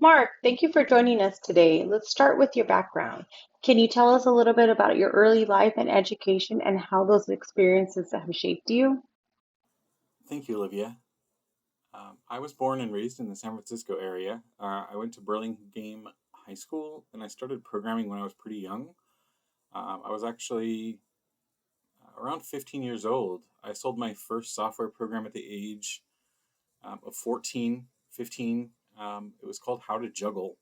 Mark, thank you for joining us today. Let's start with your background. Can you tell us a little bit about your early life and education and how those experiences have shaped you? Thank you, Olivia. I was born and raised in the San Francisco area. I went to Burlingame High School and I started programming when I was pretty young. I was actually around 15 years old. I sold my first software program at the age of 14, 15. It was called How to Juggle.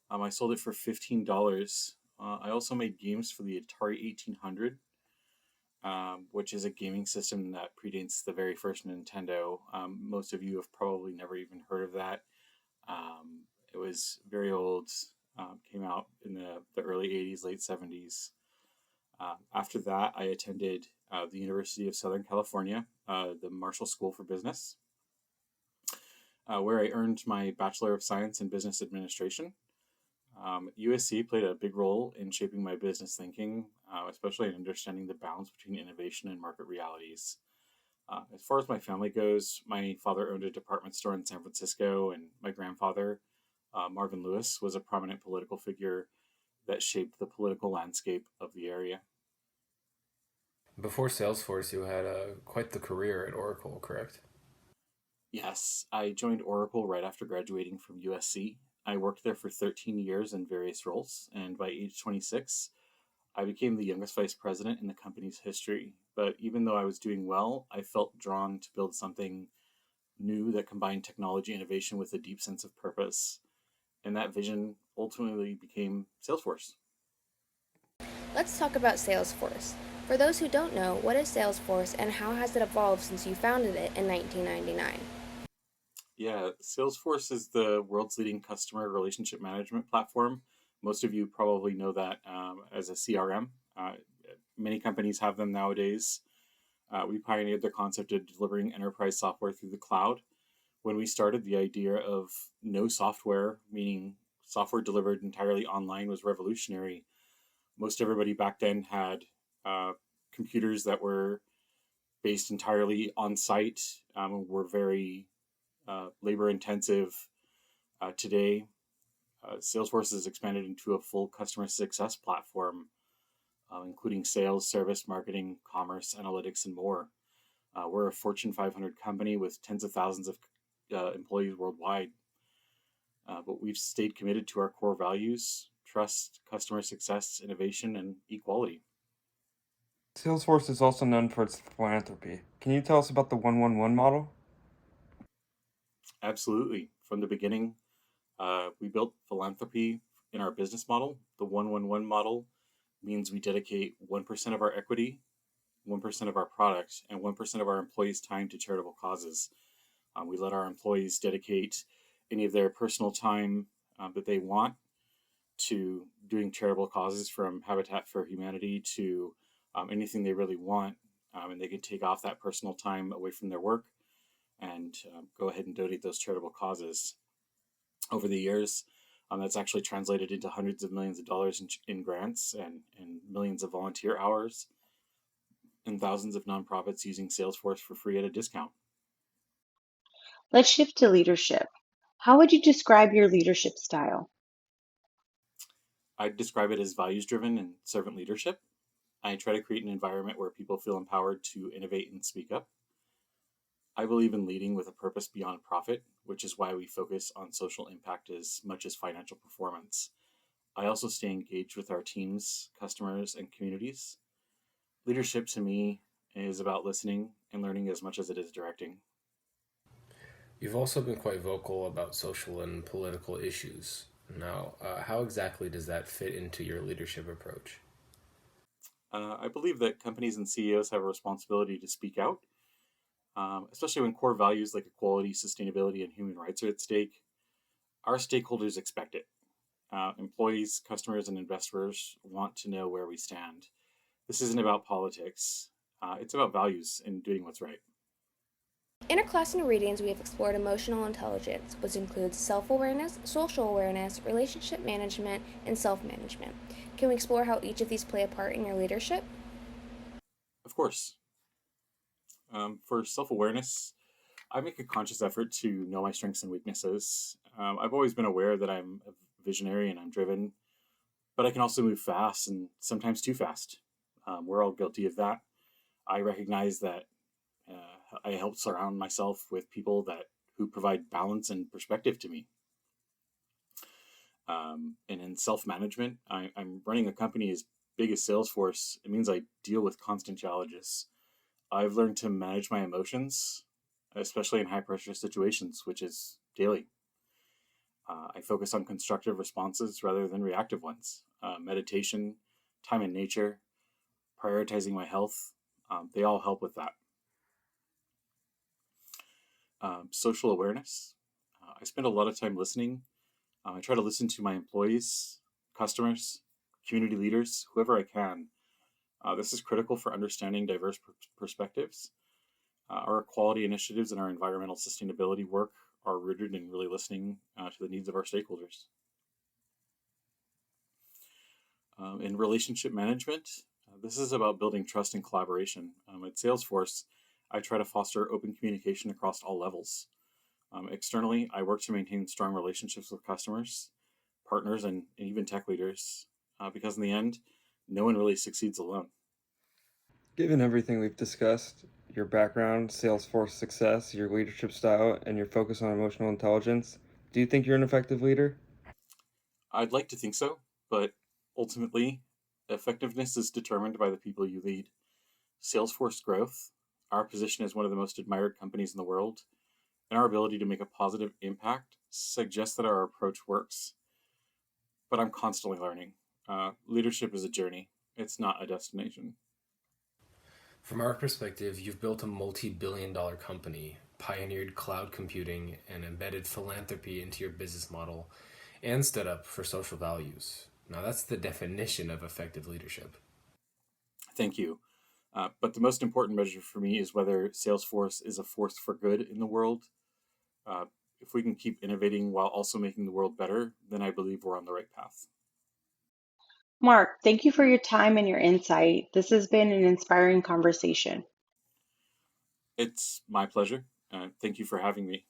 I sold it for $15. I also made games for the Atari 1800, which is a gaming system that predates the very first Nintendo. Most of you have probably never even heard of that. It was very old, came out in the early 80s, late 70s. After that, I attended the University of Southern California, the Marshall School for Business, where I earned my Bachelor of Science in Business Administration. USC played a big role in shaping my business thinking, especially in understanding the balance between innovation and market realities. As far as my family goes, my father owned a department store in San Francisco, and my grandfather, Marvin Lewis, was a prominent political figure that shaped the political landscape of the area. Before Salesforce, you had quite the career at Oracle, correct? Yes, I joined Oracle right after graduating from USC. I worked there for 13 years in various roles, and by age 26, I became the youngest vice president in the company's history. But even though I was doing well, I felt drawn to build something new that combined technology innovation with a deep sense of purpose. And that vision ultimately became Salesforce. Let's talk about Salesforce. For those who don't know, what is Salesforce and how has it evolved since you founded it in 1999? Yeah, Salesforce is the world's leading customer relationship management platform. Most of you probably know that as a CRM. Many companies have them nowadays. We pioneered the concept of delivering enterprise software through the cloud. When we started, the idea of no software, meaning software delivered entirely online, was revolutionary. Most everybody back then had uh, computers that were based entirely on site, were very labor intensive. Today, Salesforce has expanded into a full customer success platform, including sales, service, marketing, commerce, analytics, and more. We're a Fortune 500 company with tens of thousands of employees worldwide, but we've stayed committed to our core values: trust, customer success, innovation, and equality. Salesforce is also known for its philanthropy. Can you tell us about the 111 model? Absolutely. From the beginning, we built philanthropy in our business model. The 111 model means we dedicate 1% of our equity, 1% of our product, and 1% of our employees' time to charitable causes. We let our employees dedicate any of their personal time that they want to doing charitable causes, from Habitat for Humanity to anything they really want. And they can take off that personal time away from their work and go ahead and donate those charitable causes. Over the years, that's actually translated into hundreds of millions of dollars in grants and millions of volunteer hours and thousands of nonprofits using Salesforce for free at a discount. Let's shift to leadership. How would you describe your leadership style? I'd describe it as values driven and servant leadership. I try to create an environment where people feel empowered to innovate and speak up. I believe in leading with a purpose beyond profit, which is why we focus on social impact as much as financial performance. I also stay engaged with our teams, customers, and communities. Leadership to me is about listening and learning as much as it is directing. You've also been quite vocal about social and political issues. Now, how exactly does that fit into your leadership approach? I believe that companies and CEOs have a responsibility to speak out, especially when core values like equality, sustainability, and human rights are at stake. Our stakeholders expect it. Employees, customers, and investors want to know where we stand. This isn't about politics, it's about values and doing what's right. In our class in readings, we have explored emotional intelligence, which includes self awareness, social awareness, relationship management, and self management. Can we explore how each of these play a part in your leadership? Of course, for self awareness, I make a conscious effort to know my strengths and weaknesses. I've always been aware that I'm a visionary and I'm driven, but I can also move fast and sometimes too fast. We're all guilty of that. I recognize that I help surround myself with people that who provide balance and perspective to me. And in self management, I'm running a company as big as Salesforce. It means I deal with constant challenges. I've learned to manage my emotions, especially in high pressure situations, which is daily. I focus on constructive responses rather than reactive ones. Meditation, time in nature, prioritizing my health, they all help with that. Social awareness. I spend a lot of time listening. I try to listen to my employees, customers, community leaders, whoever I can. This is critical for understanding diverse perspectives. Our quality initiatives and our environmental sustainability work are rooted in really listening to the needs of our stakeholders. In relationship management, this is about building trust and collaboration. At Salesforce, I try to foster open communication across all levels. Externally, I work to maintain strong relationships with customers, partners, and even tech leaders, because in the end, no one really succeeds alone. Given everything we've discussed, your background, Salesforce success, your leadership style, and your focus on emotional intelligence, do you think you're an effective leader? I'd like to think so, but ultimately, effectiveness is determined by the people you lead. Salesforce growth, our position as one of the most admired companies in the world, and our ability to make a positive impact suggests that our approach works. But I'm constantly learning. Leadership is a journey, it's not a destination. From our perspective, you've built a multi-billion-dollar company, pioneered cloud computing, and embedded philanthropy into your business model, and stood up for social values. Now, that's the definition of effective leadership. Thank you. But the most important measure for me is whether Salesforce is a force for good in the world. Uh, if we can keep innovating while also making the world better, then I believe we're on the right path. Mark, thank you for your time and your insight. This has been an inspiring conversation. It's my pleasure. Thank you for having me.